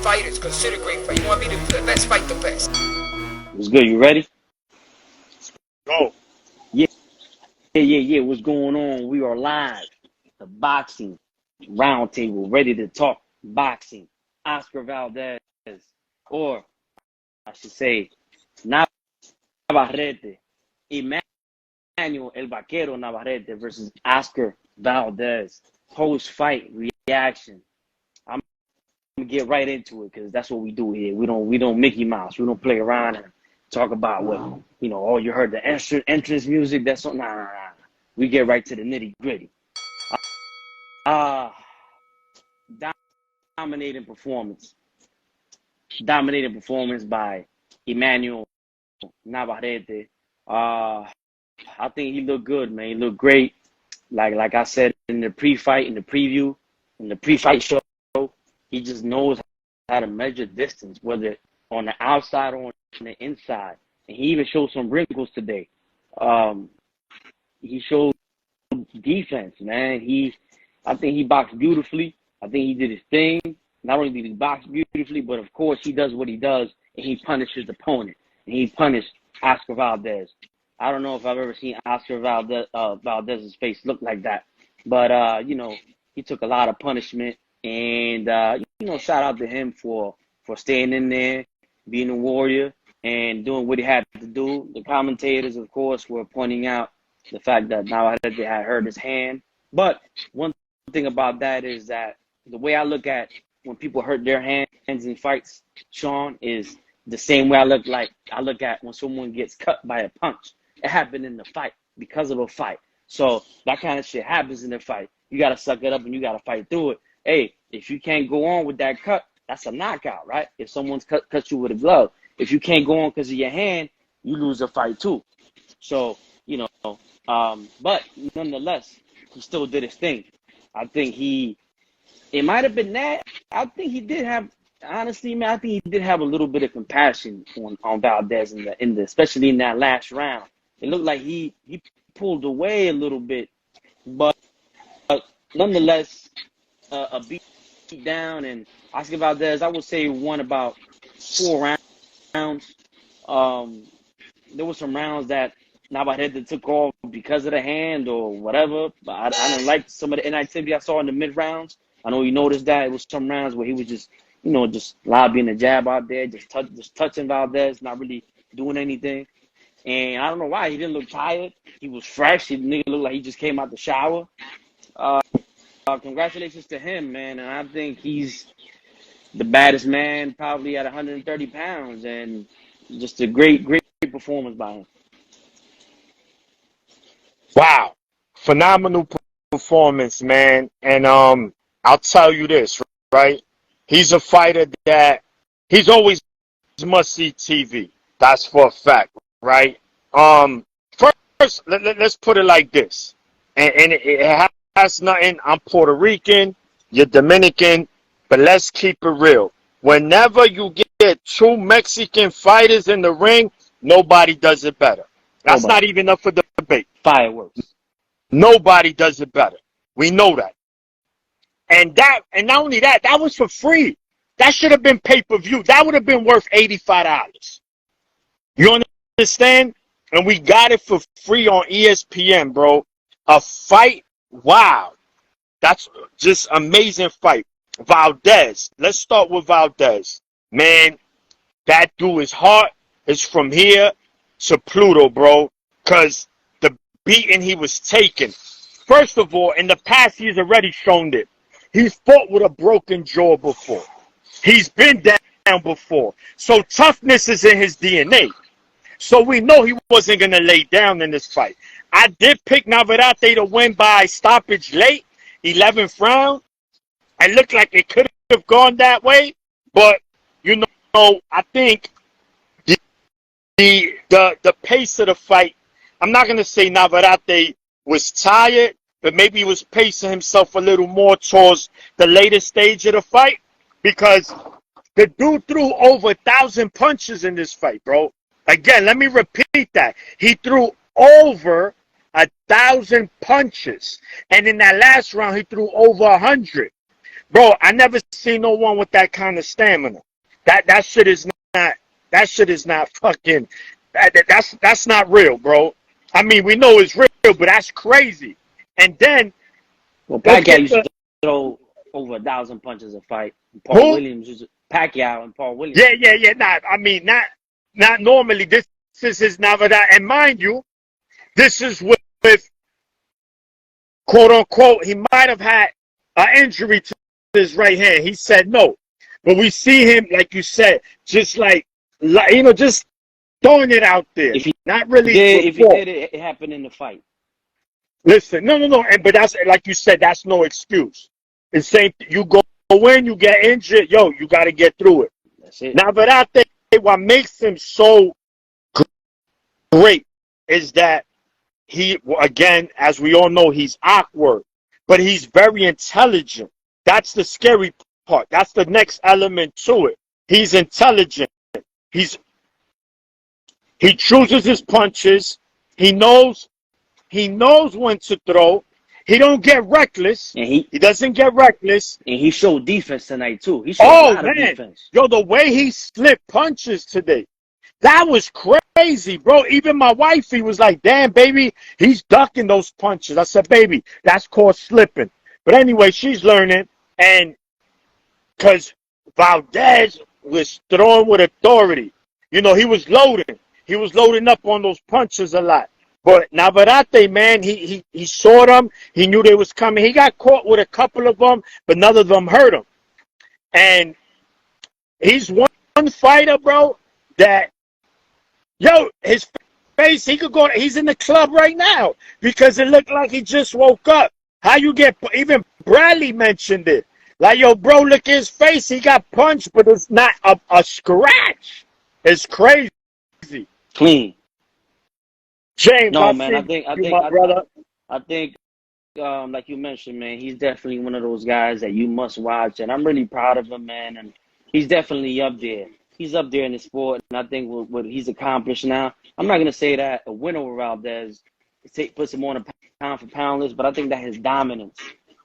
fighters, consider great fighters. You want to be the best, fight the best. What's good? You ready? Go. Yeah. What's going on? We are live. The boxing roundtable, ready to talk boxing. Oscar Valdez, or I should say, Navarrete, Emmanuel El Vaquero Navarrete versus Oscar Valdez. Post-fight reaction. I'm gonna get right into it because that's what we do here. We don't Mickey Mouse. We don't play around and talk about what Oh, you heard the entrance music. That's not. Nah. We get right to the nitty gritty. Dominating performance by Emmanuel Navarrete. I think he looked good, man. He looked great. Like I said in the pre-fight, in the preview, in the pre-fight show, he just knows how to measure distance, whether on the outside or on the inside. And he even showed some wrinkles today. He showed defense, man. I think he boxed beautifully. I think he did his thing. Not only did he box beautifully, but of course he does what he does, and he punished his opponent. And he punished Oscar Valdez. I don't know if I've ever seen Oscar Valdez's face look like that. But, he took a lot of punishment. And, shout out to him for staying in there, being a warrior, and doing what he had to do. The commentators, of course, were pointing out the fact that Navarrete had hurt his hand. But one thing about that is that the way I look at when people hurt their hands in fights, Sean, is the same way I look at when someone gets cut by a punch. It happened in the fight because of a fight. So that kind of shit happens in the fight. You got to suck it up and you got to fight through it. Hey, if you can't go on with that cut, that's a knockout, right? If someone's cut you with a glove. If you can't go on because of your hand, you lose a fight too. So, but nonetheless, he still did his thing. I think it might have been that. I think he did have, honestly, man, I think he did have a little bit of compassion on Valdez in the especially in that last round. It looked like he pulled away a little bit, but nonetheless, a beat down, and Oscar Valdez, I would say, won about 4 rounds. There were some rounds that Navarrete took off because of the hand or whatever, but I didn't like some of the inactivity I saw in the mid rounds. I know you noticed that. It was some rounds where he was just, just lobbing a jab out there, just touching Valdez, not really doing anything. And I don't know why. He didn't look tired. He was fresh. He looked like he just came out the shower. Congratulations to him, man. And I think he's the baddest man probably at 130 pounds. And just a great performance by him. Wow. Phenomenal performance, man. And I'll tell you this, right? He's a fighter that he's always must-see TV. That's for a fact, right? First, let's put it like this. And it has nothing. I'm Puerto Rican, you're Dominican, but let's keep it real. Whenever you get 2 Mexican fighters in the ring, nobody does it better. That's not even up for debate. Fireworks. Nobody does it better. We know that. And not only that, that was for free. That should have been pay-per-view. That would have been worth $85. You understand? And we got it for free on ESPN, bro. A fight. Wow. That's just amazing fight. Valdez. Let's start with Valdez. Man, that dude's heart is from here to Pluto, bro. Because the beating he was taking. First of all, in the past, he's already shown it. He's fought with a broken jaw before. He's been down before. So toughness is in his DNA. So we know he wasn't going to lay down in this fight. I did pick Navarrete to win by stoppage late, 11th round. It looked like it could have gone that way. But, I think the pace of the fight, I'm not going to say Navarrete was tired, but maybe he was pacing himself a little more towards the later stage of the fight because the dude threw over 1,000 punches in this fight, bro. Again, let me repeat that. He threw over 1,000 punches. And in that last round, he threw over 100. bro, I never seen no one with that kind of stamina. That shit is not fucking. That's not real, bro. I mean, we know it's real, but that's crazy. And then, well, Pacquiao used to throw over 1,000 punches a fight. Paul Williams was Pacquiao and Paul Williams. Yeah. I mean, not normally. This is Navarrete, and mind you, this is with quote unquote. He might have had an injury to his right hand. He said no, but we see him, like you said, just like just throwing it out there. If he not really. if he did it, it happened in the fight. Listen, no, but that's like you said. That's no excuse. It's same. You go in, you get injured. Yo, you got to get through it. That's it. Navarrete, what makes him so great is that he, again, as we all know, he's awkward, but he's very intelligent. That's the scary part. That's the next element to it. He's intelligent. He chooses his punches. He knows when to throw. He don't get reckless. And he doesn't get reckless. And he showed defense tonight too. He showed a lot of defense. Yo, the way he slipped punches today, that was crazy, bro. Even my wifey was like, damn, baby, he's ducking those punches. I said, baby, that's called slipping. But anyway, she's learning. And because Valdez was throwing with authority. You know, he was loading. He was loading up on those punches a lot. But Navarrete, man, he saw them. He knew they was coming. He got caught with a couple of them, but none of them hurt him. And he's one fighter, bro, that, yo, his face, he could go, he's in the club right now because it looked like he just woke up. How you get, even Bradley mentioned it. Like, yo, bro, look at his face. He got punched, but it's not a scratch. It's crazy. Clean. James, no, man, I think, like you mentioned, man, he's definitely one of those guys that you must watch, and I'm really proud of him, man, and he's definitely up there. He's up there in the sport, and I think what he's accomplished now, I'm not going to say that a win over Valdez puts him on a pound-for-pound list, but I think that his dominance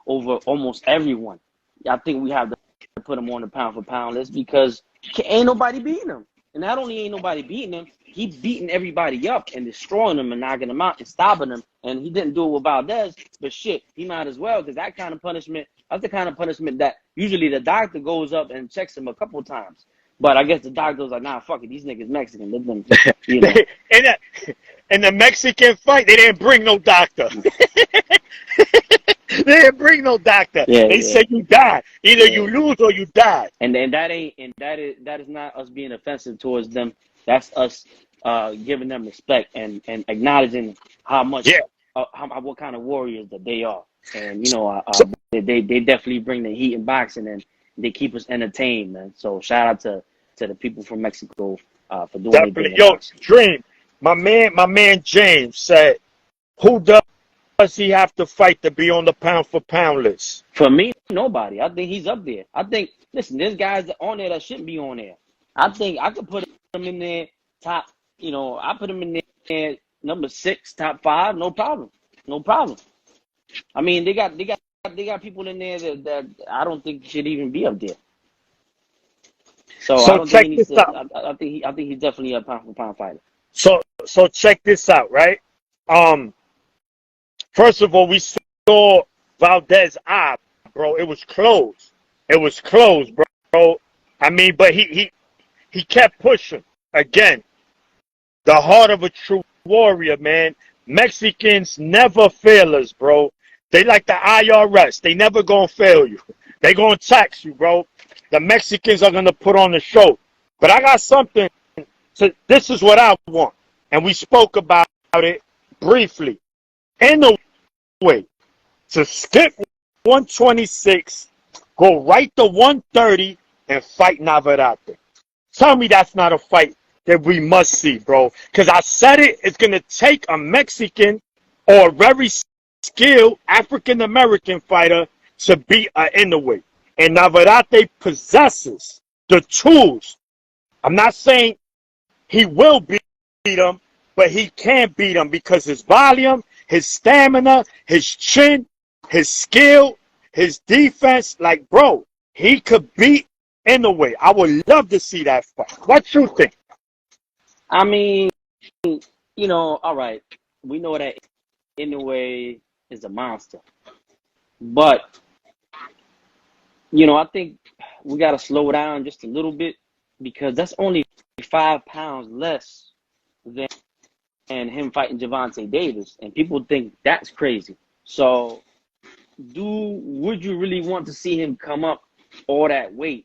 over almost everyone, I think we have to put him on the pound-for-pound list because ain't nobody beating him. And not only ain't nobody beating him, he beating everybody up and destroying them and knocking them out and stopping them. And he didn't do it with Valdez, but shit, he might as well because that kind of punishment, that's the kind of punishment that usually the doctor goes up and checks him a couple times. But I guess the doctor's like, nah, fuck it, these niggas Mexican. Let them, you know. In the Mexican fight, they didn't bring no doctor. They didn't bring no doctor. They said you died. Either you lose or you die. And that is not us being offensive towards them. That's us giving them respect and acknowledging how much, what kind of warriors that they are. And you know, they definitely bring the heat in boxing and they keep us entertained, man. So shout out to the people from Mexico for doing definitely. Yo, Dream, my man James said, who does he have to fight to be on the pound-for-pound list? For me, nobody. I think he's up there. I think, listen, there's guys on there that shouldn't be on there. I think I could put him in there top, I put him in there number 6, top 5, no problem. No problem. I mean, they got people in there that I don't think should even be up there. So I don't think he's I think he's definitely a pound-for-pound fighter. So check this out, right? First of all, we saw Valdez's eye, bro. It was closed. It was closed, bro. I mean, but he kept pushing. Again, the heart of a true warrior, man. Mexicans never fail us, bro. They like the IRS. They never gonna fail you. They gonna tax you, bro. The Mexicans are gonna put on the show. But I got something. So this is what I want. And we spoke about it briefly. In the way to skip 126, go right to 130, and fight Navarrete. Tell me that's not a fight that we must see, bro. Because I said it's going to take a Mexican or a very skilled African-American fighter to beat an Inoue. And Navarrete possesses the tools. I'm not saying he will beat him, but he can beat him because his volume, his stamina, his chin, his skill, his defense, like, bro, he could beat Inoue. I would love to see that fight. What you think? I mean, all right. We know that Inoue is a monster. But, I think we got to slow down just a little bit because that's only 5 pounds less than him fighting Gervonta Davis. And people think that's crazy. So, would you really want to see him come up all that weight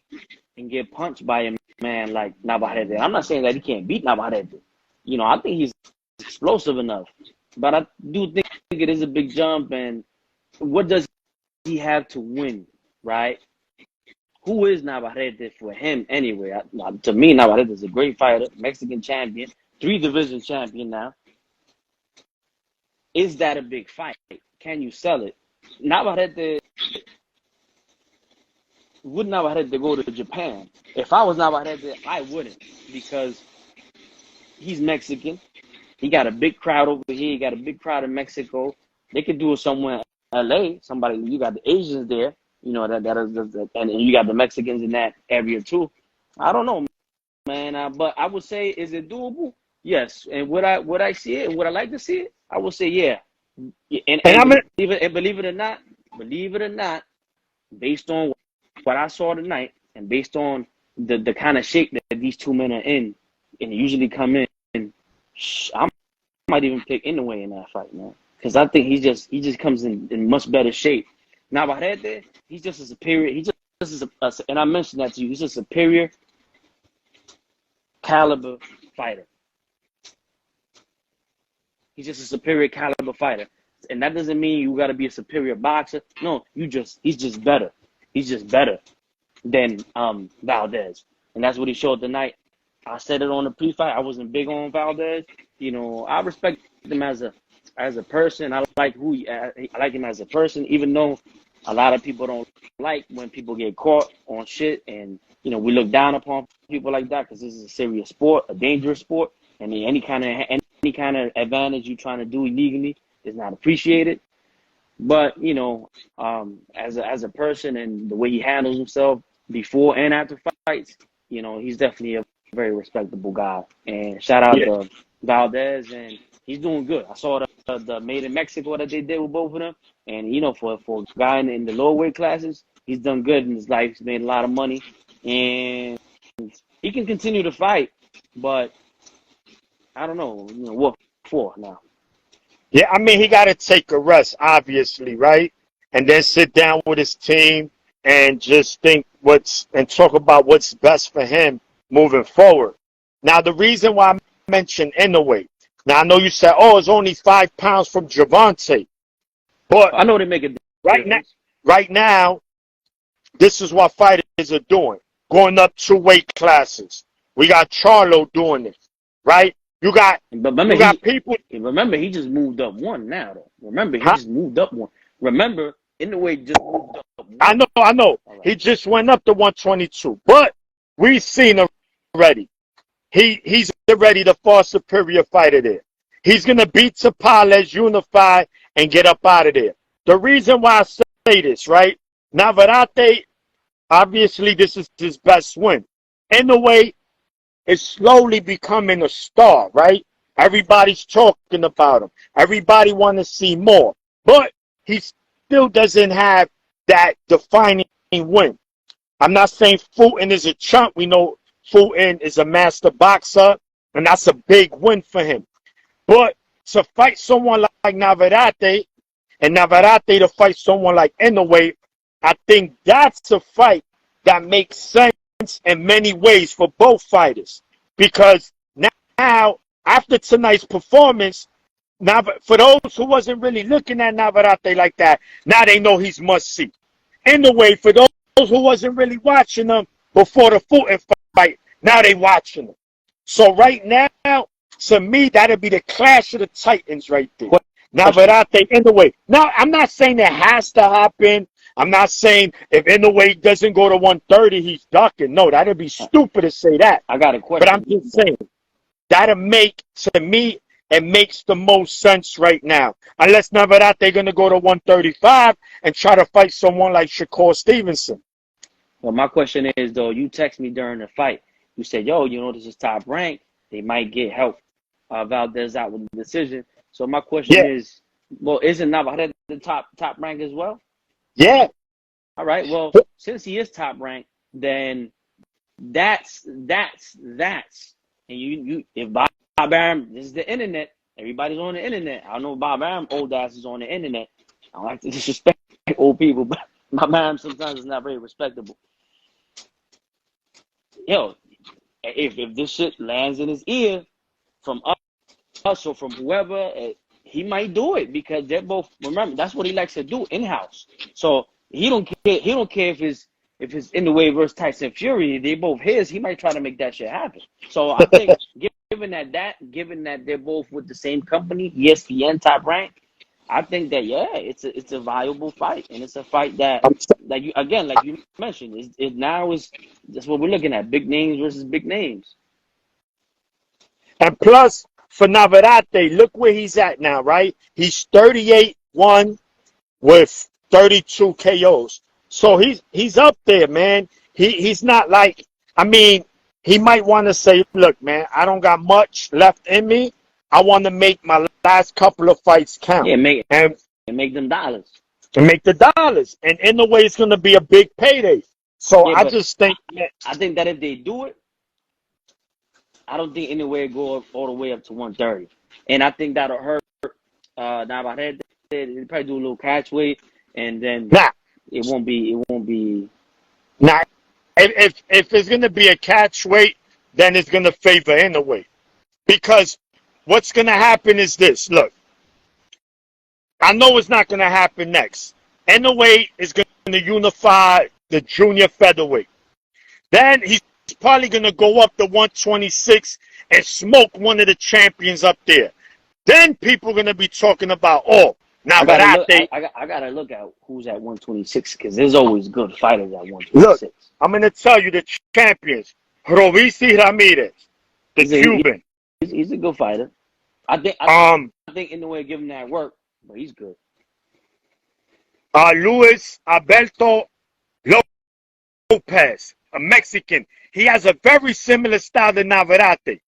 and get punched by a man like Navarrete? I'm not saying that he can't beat Navarrete. I think he's explosive enough. But I do think it is a big jump. And what does he have to win, right? Who is Navarrete for him anyway? To me, Navarrete is a great fighter, Mexican champion, 3-division champion now. Is that a big fight? Can you sell it? Would Navarrete go to Japan? If I was Navarrete, I wouldn't because he's Mexican. He got a big crowd over here. He got a big crowd in Mexico. They could do it somewhere in LA. You got the Asians there, and you got the Mexicans in that area too. I don't know, man. But I would say, is it doable? Yes. And would I see it? Would I like to see it? I would say, yeah. And believe it or not, based on what I saw tonight, and based on the kind of shape that these two men are in, and usually come in, I might even pick Inoue in that fight, man, because I think he just comes in much better shape. Navarrete, he's just a superior. And I mentioned that to you. He's a superior caliber fighter. He's just a superior caliber fighter. And that doesn't mean you got to be a superior boxer. No, he's just better. He's just better than Valdez. And that's what he showed tonight. I said it on the pre-fight. I wasn't big on Valdez. I respect him as a person. I like him as a person, even though a lot of people don't like when people get caught on shit. And, we look down upon people like that because this is a serious sport, a dangerous sport. And any kind of advantage you're trying to do illegally is not appreciated. But, as a person and the way he handles himself before and after fights, he's definitely a very respectable guy. And shout out to Valdez, and he's doing good. I saw the Made in Mexico that they did with both of them. And, for a guy in the lower weight classes, he's done good in his life. He's made a lot of money. And he can continue to fight, but I don't know, what for now. Yeah, I mean, he got to take a rest, obviously, right? And then sit down with his team and just think and talk about what's best for him moving forward. Now, the reason why I mentioned Inoue, now I know you said, it's only 5 pounds from Gervonta, but I know they make it right now, this is what fighters are doing, going up 2 weight classes. We got Charlo doing it, right? You got people. Remember, he just moved up 1 now, though. Remember, he just moved up 1. Remember, Inoue just moved up 1. I know. Right. He just went up to 122. But we've seen him already. He's already the far superior fighter there. He's going to beat Tapales, unify, and get up out of there. The reason why I say this, right? Navarrete, obviously, this is his best win. Inoue is slowly becoming a star, right? Everybody's talking about him. Everybody want to see more. But he still doesn't have that defining win. I'm not saying Fulton is a chump. We know Fulton is a master boxer, and that's a big win for him. But to fight someone like Navarrete, and Navarrete to fight someone like Inoue, I think that's a fight that makes sense in many ways for both fighters, because now after tonight's performance, for those who wasn't really looking at Navarrete like that, now they know he's must see. Anyway, for those who wasn't really watching him before the Fulton fight, now they watching him. So right now, to me, that'll be the clash of the Titans right there. Navarrete, Inoue. Now, I'm not saying that has to happen. I'm not saying if Inoue doesn't go to 130, he's ducking. No, that'd be stupid to say that. I got a question. But I'm just saying, that'll make, to me, it makes the most sense right now. Unless Navarrete they're going to go to 135 and try to fight someone like Shakur Stevenson. Well, my question is, though, you text me during the fight. You said, yo, this is top rank. They might get help Valdez out with the decision. So my question is, well, isn't Navarrete the top rank as well? Yeah. All right. Well, since he is top rank, then that's. And you if Bob Arum, this is the internet. Everybody's on the internet. I know Bob Arum, old ass, is on the internet. I don't like to disrespect old people, but Bob Arum sometimes is not very respectable. Yo, if this shit lands in his ear from us or from whoever, he might do it because they're both. Remember, that's what he likes to do in house. So he don't care. He don't care if it's Inoue versus Tyson Fury. They both his. He might try to make that shit happen. So I think given that they're both with the same company, ESPN Top Rank, I think that it's a viable fight, and it's a fight that like you mentioned, that's what we're looking at: big names versus big names. And plus, for Navarrete, look where he's at now, right? He's 38-1 with 32 KOs. So he's up there, man. He's not like, I mean, he might want to say, look, man, I don't got much left in me. I want to make my last couple of fights count. Yeah, make them dollars. And make the dollars. And in the way, it's going to be a big payday. So I just think I think that if they do it, I don't think anywhere go all the way up to 130. And I think that'll hurt Navarrete. They'll probably do a little catch weight, and then it won't be. Now, if it's going to be a catch weight, then it's going to favor Inoue. Because what's going to happen is this. Look, I know it's not going to happen next. Inoue is going to unify the junior featherweight. Then he's probably going to go up to 126 and smoke one of the champions up there. Then people are going to be talking about, Navarrete. I gotta look at who's at 126 because there's always good fighters at 126. Look, I'm going to tell you the champions. Rovici Ramirez, the Cuban. He's a good fighter. I think Inoue give him that work, but he's good. Luis Alberto Lopez, a Mexican. He has a very similar style to Navarrete.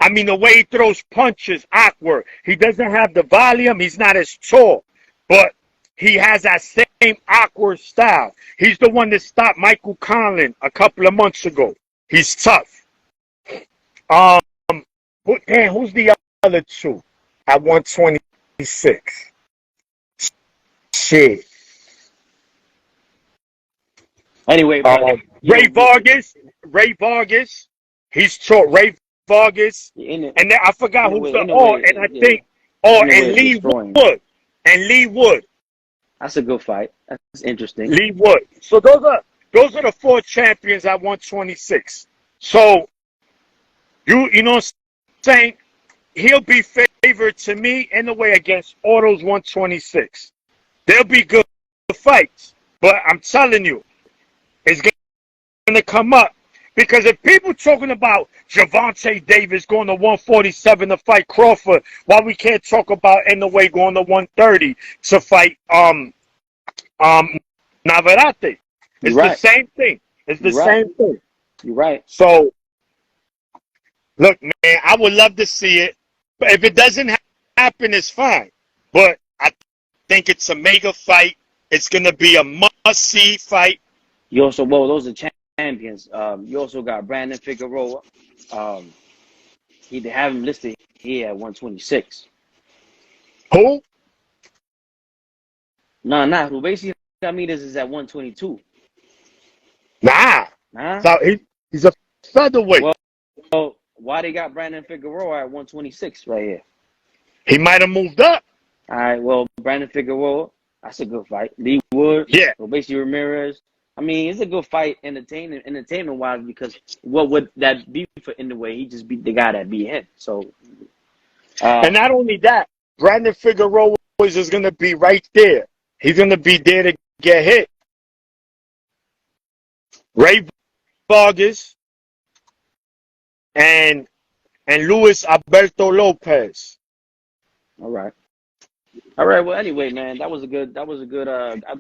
I mean, the way he throws punches, awkward. He doesn't have the volume. He's not as tall. But he has that same awkward style. He's the one that stopped Michael Conlan a couple of months ago. He's tough. Who's the other two at 126? Shit. Anyway, Ray Vargas. He's short. Ray Vargas. And then I forgot who's the and I think and Lee Wood. And Lee Wood. That's a good fight. That's interesting. Lee Wood. So those are the four champions at 126. So you know what I'm saying? He'll be favored to me in the way against all those 126. They'll be good fights. But I'm telling you, it's going to come up. Because if people talking about Gervonta Davis going to 147 to fight Crawford, why we can't talk about Inoue going to 130 to fight Navarrete? It's the same thing. It's the same thing. You're right. So, look, man, I would love to see it. But if it doesn't happen, it's fine. But I think it's a mega fight. It's going to be a must-see fight. Those are champions. You also got Brandon Figueroa. They have him listed here at 126. Who? Nah. Who basically Ramirez is at 122. Nah. So he's a featherweight. Well, why they got Brandon Figueroa at 126 right here? He might have moved up. All right. Well, Brandon Figueroa, that's a good fight. Lee Wood. Yeah. Basically Ramirez. I mean, it's a good fight, entertainment-wise, because what would that be for Inoue? He just beat the guy that beat him. So, and not only that, Brandon Figueroa is going to be right there. He's going to be there to get hit. Ray Vargas and Luis Alberto Lopez. All right. All right. Well, anyway, man, that was a good. I think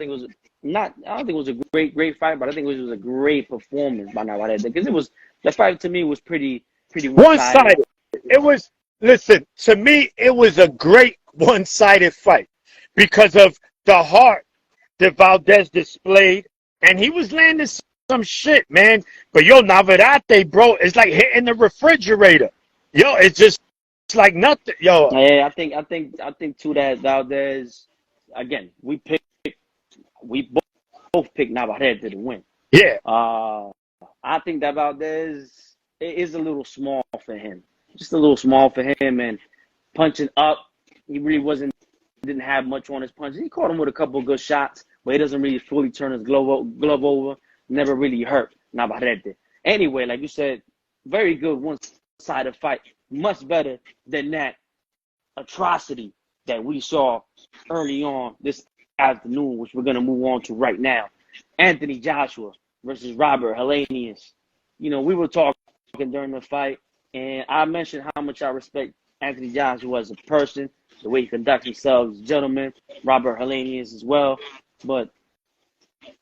it was not. I don't think it was a great fight, but I think it was a great performance by Navarrete because it was the fight to me was pretty one sided. One-sided. It was, listen, to me, it was a great one-sided fight because of the heart that Valdez displayed, and he was landing some shit, man. But yo, Navarrete, bro, it's like hitting the refrigerator. Yo, it's just it's like nothing. Yo, Yeah, I think too that Valdez. Again, we both picked Navarrete to win. yeah, I think that Valdez is a little small for him, just a little small for him, and punching up, he really didn't have much on his punches. He caught him with a couple of good shots, but he doesn't really fully turn his glove over. Never really hurt Navarrete. Anyway, like you said, very good one-sided fight. Much better than that atrocity that we saw early on this afternoon, which we're going to move on to right now. Anthony Joshua versus Robert Helenius. You know, we were talking during the fight, and I mentioned how much I respect Anthony Joshua as a person, the way he conducts himself as a gentleman, Robert Helenius as well. But,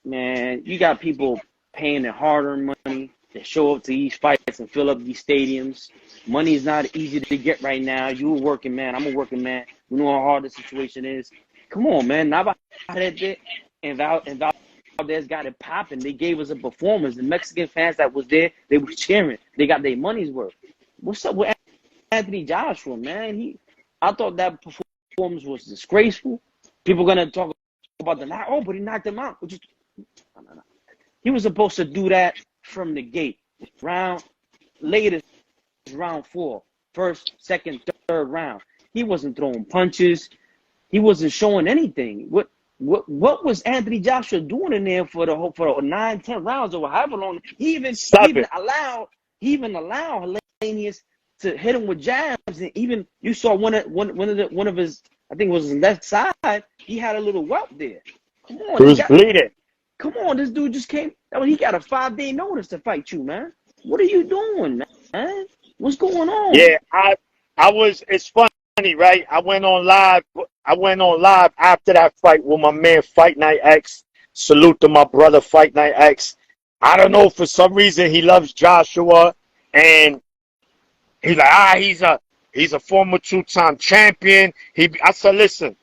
man, you got people paying their hard-earned money to show up to these fights and fill up these stadiums. Money is not easy to get right now. You're a working man. I'm a working man. We know how hard the situation is. Come on, man. Navarrete and Valdez got it popping. They gave us a performance. The Mexican fans that was there, they were cheering. They got their money's worth. What's up with Anthony Joshua, man? I thought that performance was disgraceful. People gonna talk about the knock. Oh, but he knocked him out. No. He was supposed to do that from the gate. Latest round 4, first, second, third round. He wasn't throwing punches. He wasn't showing anything. What was Anthony Joshua doing in there for 9, 10 rounds or however long? He even allowed Helenius to hit him with jabs, and even you saw one of his, I think it was his left side. He had a little welt there. Come on, he was bleeding. Come on, this dude just came. He got a 5-day notice to fight you, man. What are you doing, man? What's going on? Yeah, I was. It's funny, right? I went on live after that fight with my man Fight Night X. Salute to my brother Fight Night X. I don't know, for some reason he loves Joshua, and he's like, he's a former 2-time champion. I said, listen,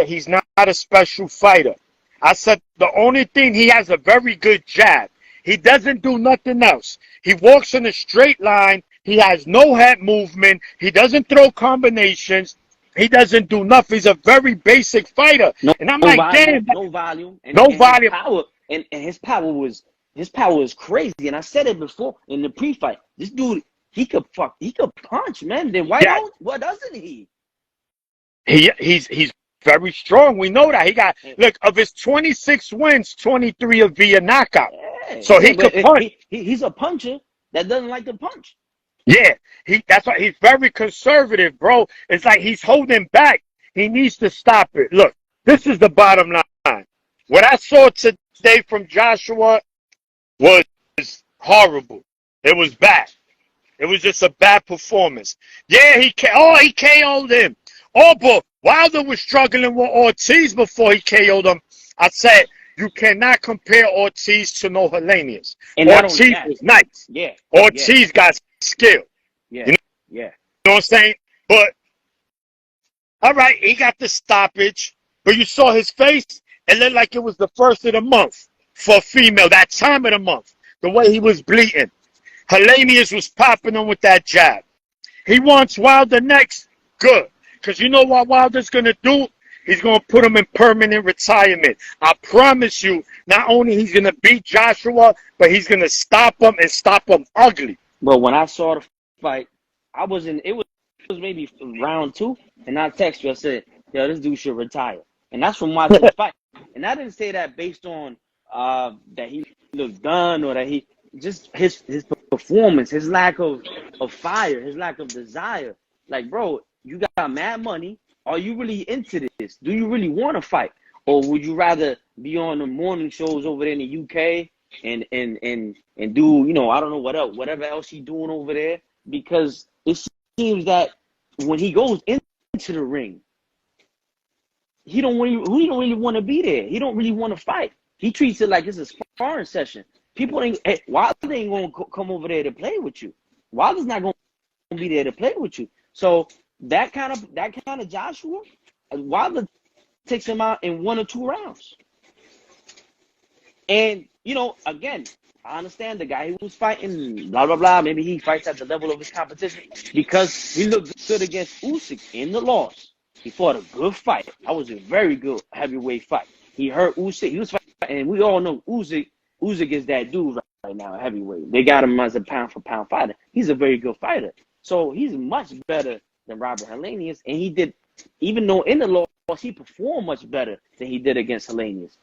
he's not a special fighter. I said the only thing, he has a very good jab. He doesn't do nothing else. He walks in a straight line. He has no head movement. He doesn't throw combinations. He doesn't do nothing. He's a very basic fighter. And I'm like, volume, damn. No volume. No volume. His power was crazy. And I said it before in the pre-fight. This dude, he could punch, man. Then why doesn't he? He's very strong. We know that. He got, look, of his 26 wins, 23 are via knockout. Yeah, so he could punch. He's a puncher that doesn't like to punch. Yeah, that's why he's very conservative, bro. It's like he's holding back. He needs to stop it. Look, this is the bottom line. What I saw today from Joshua was horrible. It was bad. It was just a bad performance. Yeah, he KO'd him. Oh, but Wilder was struggling with Ortiz before he KO'd him. I said, you cannot compare Ortiz to no Helenius. Ortiz was nice. Yeah. Ortiz got skill. Yeah. You know what I'm saying? But, all right, he got the stoppage. But you saw his face. It looked like it was the first of the month for a female, that time of the month. The way he was bleeding. Helenius was popping him with that jab. He wants Wilder next. Good. Because you know what Wilder's going to do? He's going to put him in permanent retirement. I promise you, not only he's going to beat Joshua, but he's going to stop him and stop him ugly. But when I saw the fight, it was maybe round 2, and I texted you, I said, yo, this dude should retire. And that's from watching the fight. And I didn't say that based on that he looked done or that just his performance, his lack of fire, his lack of desire. Like, bro, you got mad money. Are you really into this? Do you really want to fight? Or would you rather be on the morning shows over there in the UK and do, I don't know whatever else he's doing over there? Because it seems that when he goes into to the ring, he don't really want to be there. He don't really want to fight. He treats it like it's a sparring session. People ain't Wilder ain't gonna come over there to play with you. Wilder's not gonna be there to play with you. So that kind of Joshua, Wilder takes him out in 1 or 2 rounds. And again, I understand the guy who was fighting, blah blah blah. Maybe he fights at the level of his competition because he looked good against Usyk in the loss. He fought a good fight. That was a very good heavyweight fight. He hurt Usyk. He was fighting, and we all know Usyk is that dude right now, heavyweight. They got him as a pound for pound fighter. He's a very good fighter. So he's much better than Robert Helenius, and he did, even though in the loss he performed much better than he did against Helenius.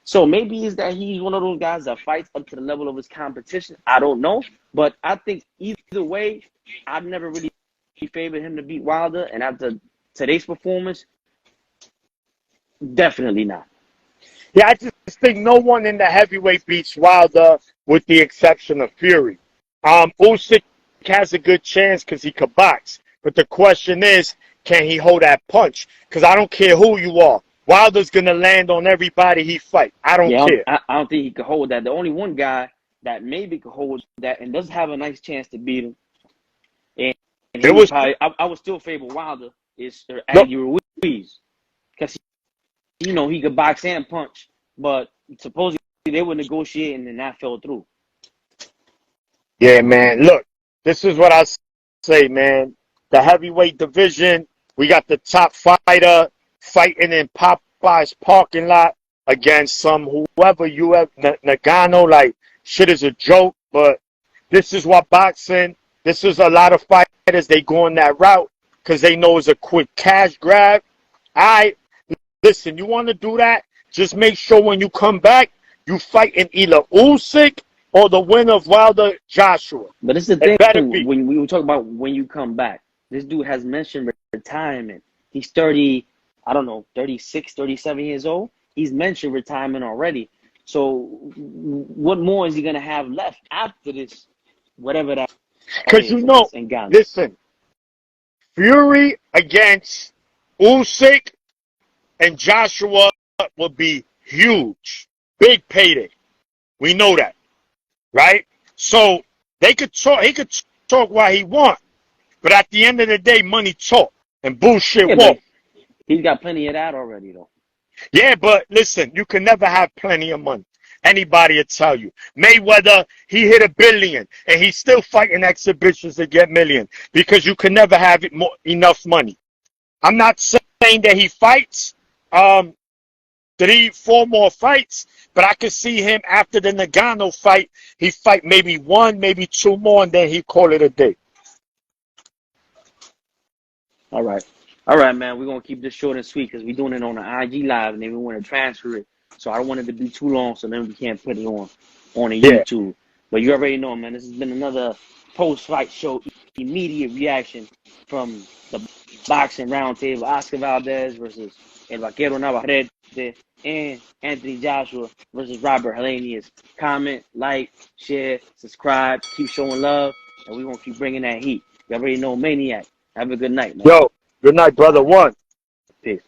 So maybe it's that he's one of those guys that fights up to the level of his competition. I don't know. But I think either way, I've never really favored him to beat Wilder. And after today's performance, definitely not. Yeah, I just think no one in the heavyweight beats Wilder with the exception of Fury. Usyk has a good chance because he could box. But the question is, can he hold that punch? Because I don't care who you are. Wilder's going to land on everybody he fight. I don't care. I don't think he could hold that. The only one guy that maybe could hold that and does have a nice chance to beat him, and he was probably, I would still favor Wilder, is Andy Ruiz. Because, he could box and punch, but supposedly they were negotiating and that fell through. Yeah, man. Look, this is what I say, man. The heavyweight division, we got the top fighter fighting in Popeye's parking lot against whoever you have, Nagano. Like, shit is a joke, but this is what boxing, this is a lot of fighters, they go on that route because they know it's a quick cash grab. Listen, you want to do that? Just make sure when you come back, you fight in either Usyk or the winner of Wilder Joshua. But it's the thing, when we talk about when you come back, this dude has mentioned retirement. He's 36, 37 years old. He's mentioned retirement already. So what more is he going to have left after this, whatever that is? Because listen, Fury against Usyk and Joshua will be huge. Big payday. We know that, right? So he could talk what he wants. But at the end of the day, money talk and bullshit walk. He's got plenty of that already, though. Yeah, but listen, you can never have plenty of money. Anybody will tell you. Mayweather, he hit $1 billion, and he's still fighting exhibitions to get millions because you can never have enough money. I'm not saying that he fights 3-4 more fights, but I could see him after the Nagano fight, he fight maybe 1, maybe 2 more, and then he call it a day. All right, man. We're going to keep this short and sweet because we're doing it on the IG Live, and then we want to transfer it. So I don't want it to be too long, so then we can't put it on the YouTube. But you already know, man, this has been another post-fight show, immediate reaction from the boxing roundtable. Oscar Valdez versus El Vaquero Navarrete and Anthony Joshua versus Robert Helenius. Comment, like, share, subscribe, keep showing love, and we're going to keep bringing that heat. You already know Maniac. Have a good night, man. Yo, good night, brother. One. Peace.